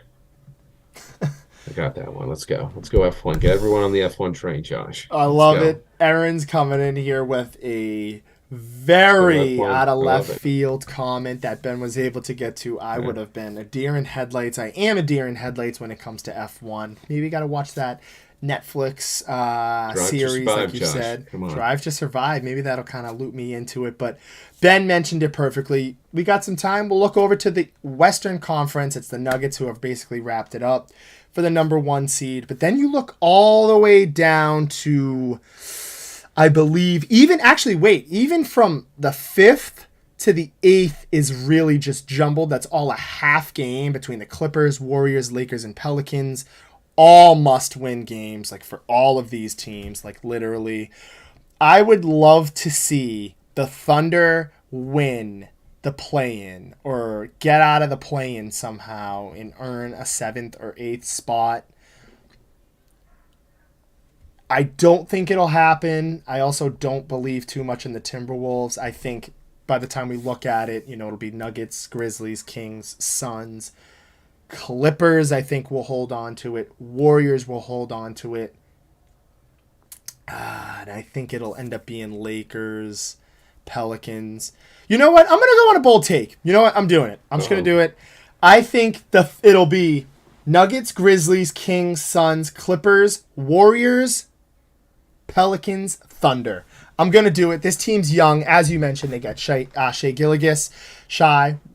I got that one. Let's go F1. Get everyone on the F1 train, Josh. I love it. Aaron's coming in here with a very out of left field comment that Ben was able to get to. I would have been a deer in headlights. I am a deer in headlights when it comes to F1. Maybe got to watch that Netflix series, like you Josh. said. Drive to Survive. Maybe that'll kind of loop me into it. But Ben mentioned it perfectly. We got some time. We'll look over to the Western Conference. It's the Nuggets who have basically wrapped it up for the number 1 seed. But then you look all the way down to, I believe, even from the 5th to the 8th is really just jumbled. That's all a half game between the Clippers, Warriors, Lakers, and Pelicans. All must-win games, like for all of these teams, like literally. I would love to see the Thunder win the play-in or get out of the play-in somehow and earn a 7th or 8th spot. I don't think it'll happen. I also don't believe too much in the Timberwolves. I think by the time we look at it, it'll be Nuggets, Grizzlies, Kings, Suns. Clippers, I think, will hold on to it. Warriors will hold on to it. And I think it'll end up being Lakers, Pelicans. You know what? I'm going to go on a bold take. You know what? I'm doing it. I'm just going to do it. I think it'll be Nuggets, Grizzlies, Kings, Suns, Clippers, Warriors, Pelicans, Thunder. I'm going to do it. This team's young. As you mentioned, they got Shai Gilgeous,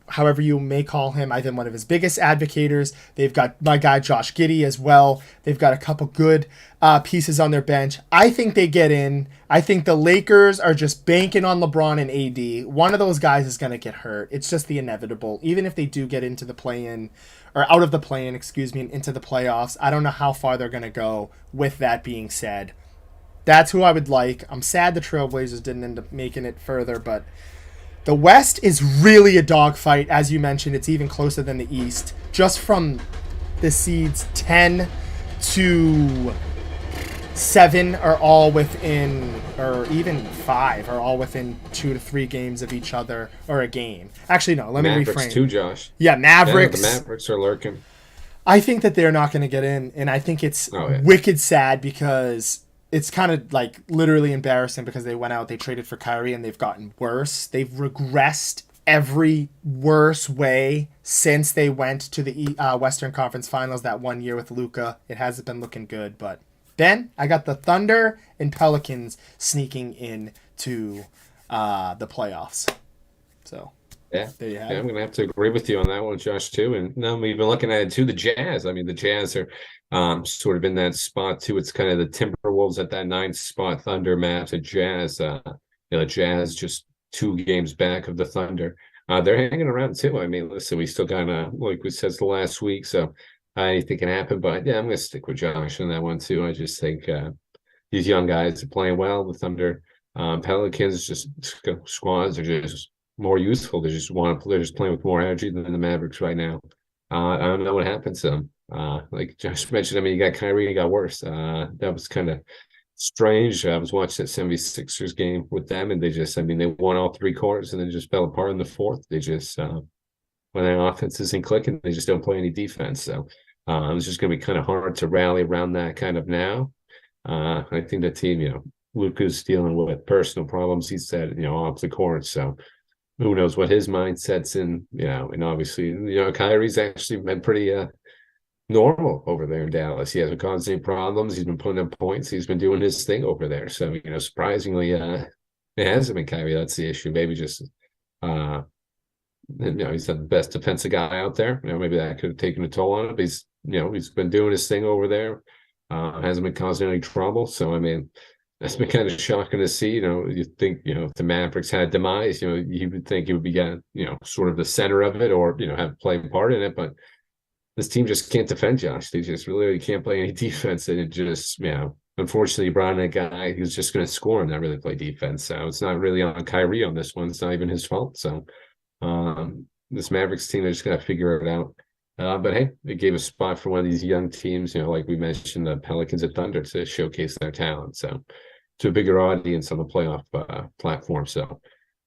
however you may call him. I've been one of his biggest advocators. They've got my guy Josh Giddey as well. They've got a couple good pieces on their bench. I think they get in. I think the Lakers are just banking on LeBron and AD. One of those guys is going to get hurt. It's just the inevitable. Even if they do get into the play-in, or out of the play-in, and into the playoffs, I don't know how far they're going to go. With that being said, that's who I would like. I'm sad the Trailblazers didn't end up making it further, but the West is really a dogfight. As you mentioned, it's even closer than the East. Just from the seeds 10 to 7 are all within, or even 5 are all within 2 to 3 games of each other, or a game. Actually, no, let me Mavericks reframe. too, Josh. Yeah, Yeah, the Mavericks. Mavericks are lurking. I think that they're not going to get in, and I think it's Oh yeah. wicked sad because it's kind of like literally embarrassing because they went out, they traded for Kyrie, and they've gotten worse. They've regressed every worse way since they went to the Western Conference Finals that one year with Luka. It hasn't been looking good, but then I got the Thunder and Pelicans sneaking in to the playoffs. So Yeah. there you have Yeah, it. I'm gonna have to agree with you on that one, Josh, too. And no, we've been looking at it too. The Jazz. I mean, the Jazz are sort of in that spot too. It's kind of the Timberwolves at that ninth spot, Thunder, Mavs, and Jazz. Jazz just 2 games back of the Thunder. They're hanging around too. I mean, listen, we still got like we said the last week, so anything can happen. But yeah, I'm gonna stick with Josh on that one too. I just think these young guys are playing well. The Thunder, Pelicans, just squads are just more useful. They just want to. They're just playing with more energy than the Mavericks right now. I don't know what happened to them. Like Josh mentioned, I mean, you got Kyrie, you got worse. That was kind of strange. I was watching that 76ers game with them, and they just, I mean, they won all 3 quarters and then just fell apart in the fourth. They just, when their offense isn't clicking, they just don't play any defense. So it's just going to be kind of hard to rally around that kind of now. I think the team, Luka's dealing with personal problems. He said, off the court. So who knows what his mindset's in, and obviously, Kyrie's actually been pretty normal over there in Dallas. He hasn't caused any problems. He's been putting up points. He's been doing his thing over there. So, surprisingly, it hasn't been Kyrie. That's the issue. Maybe just, he's not the best defensive guy out there. Maybe that could have taken a toll on him. But he's been doing his thing over there. Hasn't been causing any trouble. So, I mean, that's been kind of shocking to see. You think, if the Mavericks had demise, you would think he would be, sort of the center of it or, have play a part in it. But this team just can't defend, Josh. They just really can't play any defense. And it just, unfortunately, you brought in a guy who's just going to score and not really play defense. So it's not really on Kyrie on this one. It's not even his fault. So this Mavericks team, they just got to figure it out. But hey, it gave a spot for one of these young teams, like we mentioned, the Pelicans and Thunder to showcase their talent. So to a bigger audience on the playoff platform. So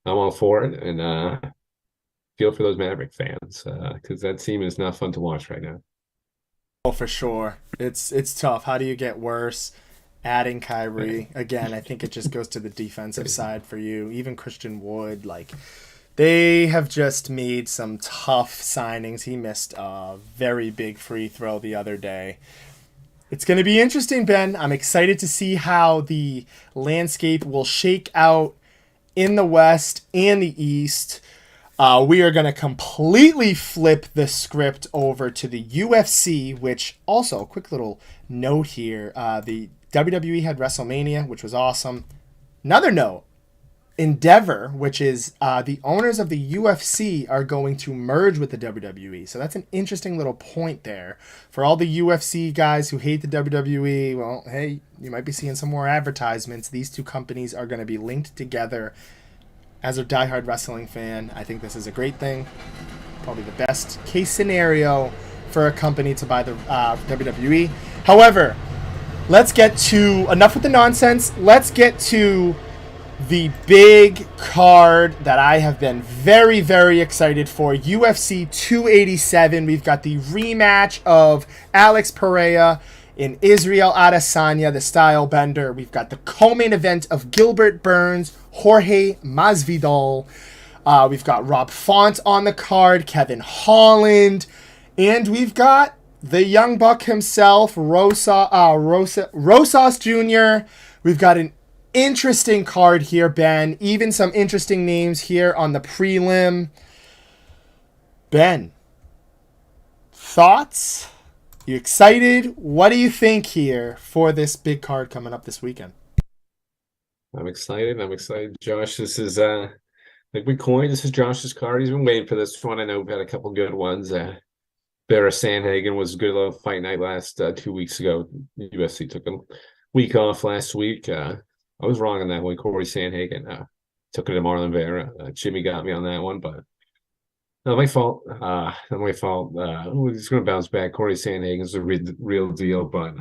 I'm all for it. And feel for those Maverick fans because that team is not fun to watch right now. Oh, for sure. It's tough. How do you get worse? Adding Kyrie again, I think it just goes to the defensive side for you. Even Christian Wood, like they have just made some tough signings. He missed a very big free throw the other day. It's going to be interesting, Ben. I'm excited to see how the landscape will shake out in the West and the East. We are going to completely flip the script over to the UFC, which also, quick little note here, the WWE had WrestleMania, which was awesome. Another note, Endeavor, which is the owners of the UFC, are going to merge with the WWE. So that's an interesting little point there. For all the UFC guys who hate the WWE, well, hey, you might be seeing some more advertisements. These two companies are going to be linked together. As a diehard wrestling fan, I think this is a great thing. Probably the best case scenario for a company to buy the WWE. However, let's get to, enough with the nonsense. Let's get to the big card that I have been very, very excited for. UFC 287. We've got the rematch of Alex Pereira in Israel Adesanya, the style bender. We've got the co-main event of Gilbert Burns, Jorge Masvidal. We've got Rob Font on the card, Kevin Holland, and we've got the young buck himself, Rosas Jr. We've got an interesting card here, Ben. Even some interesting names here on the prelim. Ben, thoughts? You excited? What do you think here for this big card coming up this weekend? I'm excited. Josh. This is like we coined, this is Josh's card. He's been waiting for this one. I know we've had a couple good ones. Barra Sandhagen was a good little fight night last 2 weeks ago. UFC took a week off last week. I was wrong on that one. Corey Sandhagen took it to Marlon Vera. Jimmy got me on that one, but Not my fault. Not my fault. He's going to bounce back. Corey Sandhagen's the real deal. But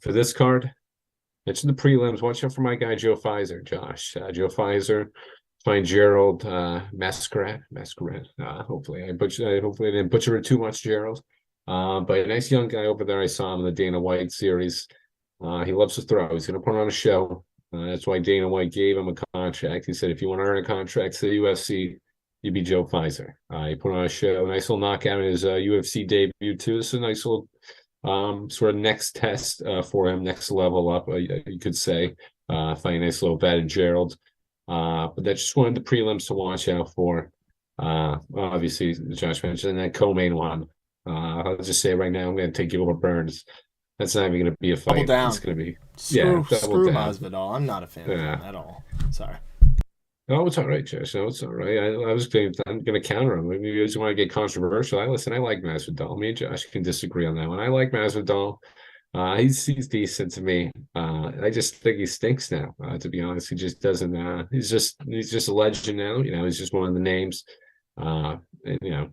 for this card, mention the prelims. Watch out for my guy Joe Fizer, Josh. Joe Fizer, find Gerald Mascaret. Hopefully I didn't butcher it too much, Gerald. But a nice young guy over there. I saw him in the Dana White series. He loves to throw. He's going to put on a show. That's why Dana White gave him a contract. He said, if you want to earn a contract to the UFC, you be Joe Fizer. He put on a show, nice little knockout in his UFC debut too. This is a nice little sort of next test for him, next level up, you could say. Find a nice little vet in Gerald. But that's just one of the prelims to watch out for. Obviously, Josh mentioned that co-main one. I'll just say right now, I'm going to take Gilbert Burns. That's not even going to be a Double fight. down. It's going to be Screw double down. Masvidal. I'm not a fan of him at all. Sorry. Oh, it's all right, Josh. No, it's all right. I'm going to counter him. Maybe you just want to get controversial. I like Masvidal. Me and Josh can disagree on that one. I like Masvidal. He's decent to me. I just think he stinks now. To be honest, he just doesn't. He's just a legend now. He's just one of the names. And,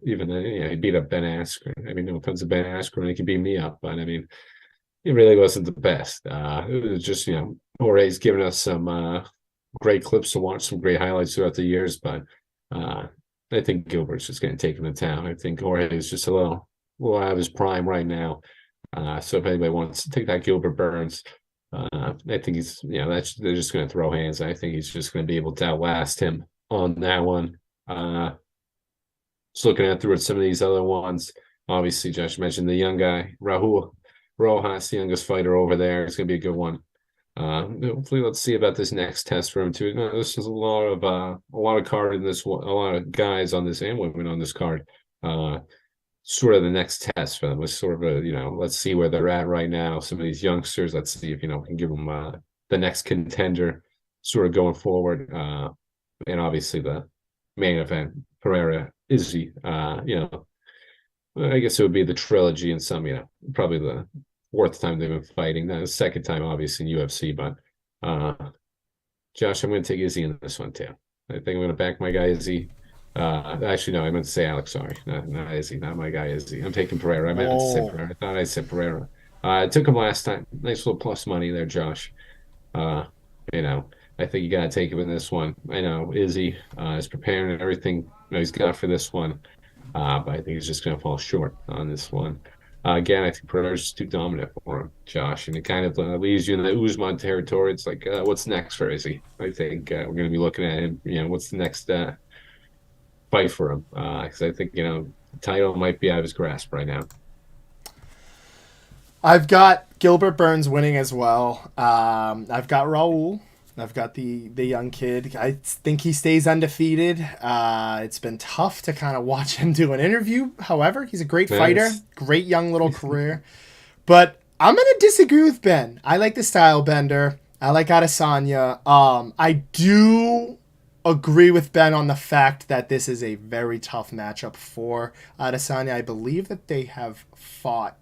even he beat up Ben Askren. I mean, no offense to Ben Askren, he can beat me up, but I mean, he really wasn't the best. It was just Jorge's given us some great clips to watch, some great highlights throughout the years, but I think Gilbert's just going to take him to town. I think Jorge is just a little out of his prime right now. So if anybody wants to take that Gilbert Burns, I think he's they're just going to throw hands. I think he's just going to be able to outlast him on that one. Just looking at through some of these other ones, obviously Josh mentioned the young guy Rahul Rojas, the youngest fighter over there. It's going to be a good one. Hopefully, let's see about this next test for him too. This is a lot of card in this one, a lot of guys on this and women on this card. Sort of the next test for them was sort of let's see where they're at right now. Some of these youngsters, let's see if we can give them the next contender sort of going forward. And obviously the main event, Pereira Izzy. I guess it would be the trilogy and some, probably the fourth time they've been fighting. Not the second time, obviously, in UFC, but Josh, I'm going to take Izzy in this one, too. I think I'm going to back my guy, Izzy. Actually, no, I meant to say Alex, sorry. Not Izzy, not my guy, Izzy. I'm taking Pereira. I meant to say Pereira. I thought I said Pereira. I took him last time. Nice little plus money there, Josh. I think you got to take him in this one. I know Izzy is preparing and everything he's got for this one. But I think he's just going to fall short on this one. Again, I think Pereira's just too dominant for him, Josh, and it kind of leaves you in the Usman territory. It's like, what's next for Izzy? I think we're going to be looking at him. What's the next fight for him? Because I think the title might be out of his grasp right now. I've got Gilbert Burns winning as well. I've got Raul. I've got the young kid. I think he stays undefeated. It's been tough to kind of watch him do an interview. However, he's a great fighter. Great young little career. But I'm going to disagree with Ben. I like the style bender. I like Adesanya. I do agree with Ben on the fact that this is a very tough matchup for Adesanya. I believe that they have fought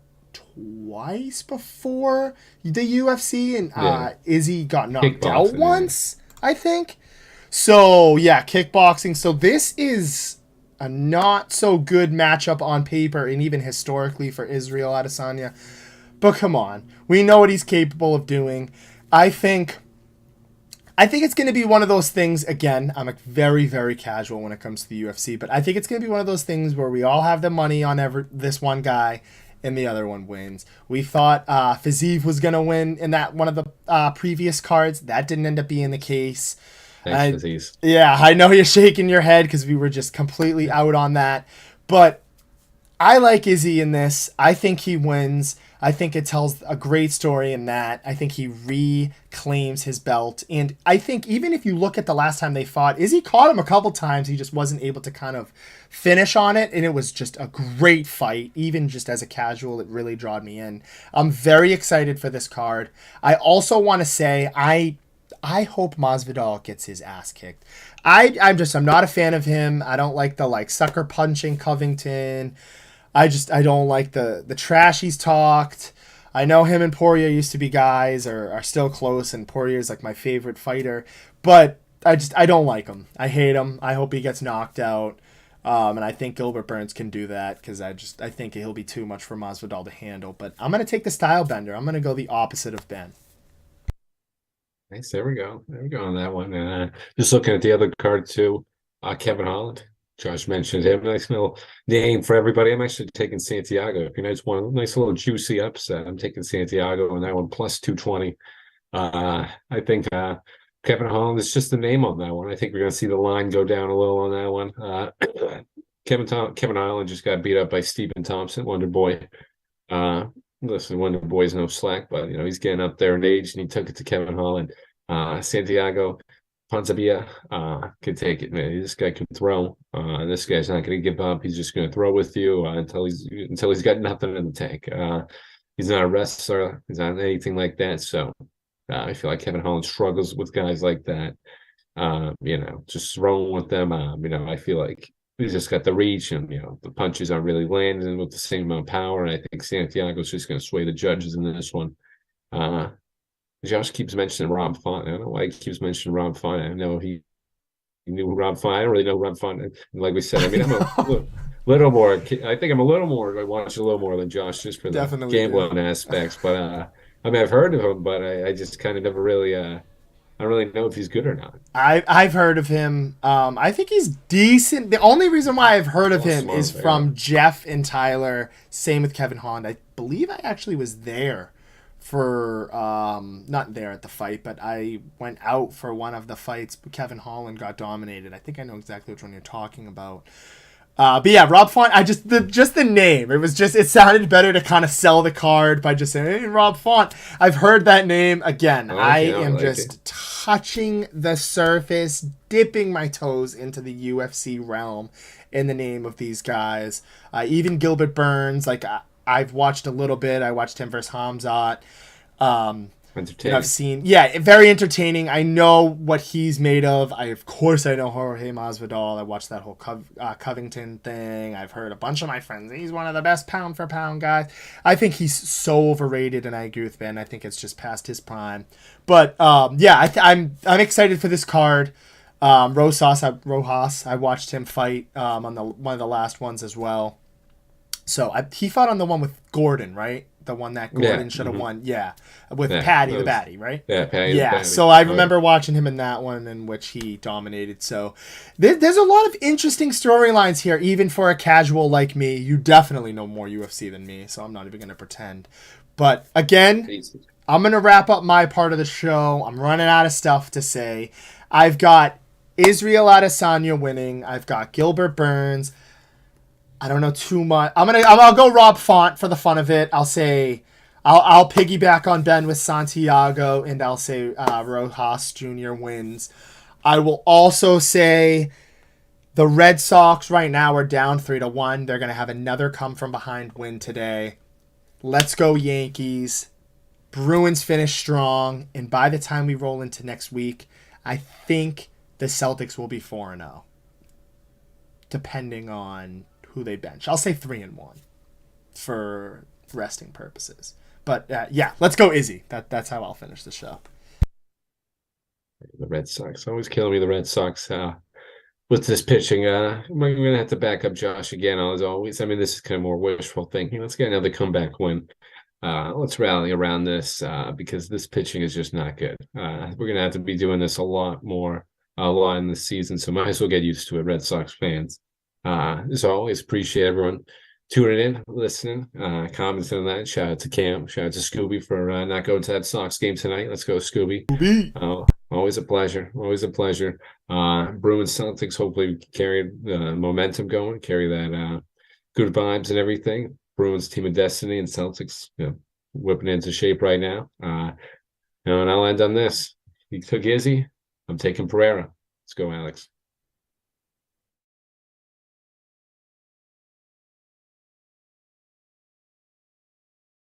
twice before the UFC, and Izzy got knocked out once, I think. So, kickboxing. So this is a not so good matchup on paper and even historically for Israel Adesanya. But come on. We know what he's capable of doing. I think it's going to be one of those things, again, I'm very, very casual when it comes to the UFC, but I think it's going to be one of those things where we all have the money on this one guy, and the other one wins. We thought Fiziev was going to win in that one of the previous cards. That didn't end up being the case. Thanks, Fiziev. Yeah, I know you're shaking your head because we were just completely out on that. But I like Izzy in this. I think he wins. I think it tells a great story in that. I think he reclaims his belt. And I think even if you look at the last time they fought, Izzy caught him a couple times. He just wasn't able to kind of finish on it. And it was just a great fight. Even just as a casual, it really drawed me in. I'm very excited for this card. I also want to say I hope Masvidal gets his ass kicked. I'm not a fan of him. I don't like the sucker punching Covington. I don't like the trash he's talked. I know him and Poirier used to be guys or are still close, and Poirier's my favorite fighter. But I don't like him. I hate him. I hope he gets knocked out. And I think Gilbert Burns can do that because I think he'll be too much for Masvidal to handle. But I'm gonna take the style bender. I'm gonna go the opposite of Ben. Nice. There we go. There we go on that one. Just looking at the other card too, Kevin Holland. Josh mentioned him. Nice little name for everybody. I'm actually taking Santiago. If you nice little juicy upset. I'm taking Santiago on that one plus 220. I think Kevin Holland is just the name on that one. I think we're going to see the line go down a little on that one. Kevin Holland just got beat up by Stephen Thompson, Wonder Boy. Uh, Listen, Wonder Boy's no slack, but he's getting up there in age, and he took it to Kevin Holland. Santiago Ponzabia could take it, man. This guy can throw. This guy's not going to give up. He's just going to throw with you until he's got nothing in the tank. He's not a wrestler. He's not anything like that. So I feel like Kevin Holland struggles with guys like that. Just throwing with them. I feel like he's just got the reach, and the punches aren't really landing with the same amount of power. And I think Santiago's just going to sway the judges in this one. Josh keeps mentioning Rob Font. I don't know why he keeps mentioning Rob Font. I know he knew Rob Font. I don't really know Rob Font. Like we said, I mean, I'm a little more. I think I'm a little more. I watch a little more than Josh just for the Definitely gambling aspects. But I mean, I've heard of him, but I just kind of never really. I don't really know if he's good or not. I've heard of him. I think he's decent. The only reason why I've heard of him is from Jeff and Tyler. Same with Kevin Holland. I believe I actually was there for not there at the fight, but I went out for one of the fights. Kevin Holland got dominated. I think I know exactly which one you're talking about. But yeah, Rob Font. Just the name. It sounded better to kind of sell the card by just saying, "Hey, Rob Font." I've heard that name again. I am just touching the surface, dipping my toes into the UFC realm in the name of these guys. Even Gilbert Burns, I've watched a little bit. I watched him versus Hamzat. I've seen, very entertaining. I know what he's made of. Of course I know Jorge Masvidal. I watched that whole Covington thing. I've heard a bunch of my friends. He's one of the best pound for pound guys. I think he's so overrated, and I agree with Ben. I think it's just past his prime. But I'm excited for this card. Rojas, I watched him fight on one of the last ones as well. So he fought on the one with Gordon, right? The one that Gordon should have won. Yeah. With Patty the Batty, right? Yeah, Patty the Batty. So I remember watching him in that one in which he dominated. So there's a lot of interesting storylines here, even for a casual like me. You definitely know more UFC than me, so I'm not even going to pretend. But again, I'm going to wrap up my part of the show. I'm running out of stuff to say. I've got Israel Adesanya winning. I've got Gilbert Burns. I don't know too much. I'll go Rob Font for the fun of it. I'll say I'll piggyback on Ben with Santiago, and I'll say Rojas Jr. wins. I will also say the Red Sox right now are down 3-1. They're gonna have another come from behind win today. Let's go Yankees. Bruins finish strong, and by the time we roll into next week, I think the Celtics will be 4-0, depending on who they bench. I'll say 3-1 for resting purposes. But let's go Izzy. That's how I'll finish the show. The Red Sox always killing me. The Red Sox with this pitching. We're gonna have to back up Josh again as always. I mean, this is kind of more wishful thinking. Let's get another comeback win. Let's rally around this because this pitching is just not good. We're gonna have to be doing this a lot in the season. So might as well get used to it, Red Sox fans. As always, appreciate everyone tuning in, listening, commenting on that. Shout out to Cam. Shout out to Scooby for not going to that Sox game tonight. Let's go, Scooby. Always a pleasure. Always a pleasure. Bruins Celtics, hopefully carry the momentum going, carry that good vibes and everything. Bruins team of destiny, and Celtics whipping into shape right now. And I'll end on this. He took Izzy. I'm taking Pereira. Let's go, Alex.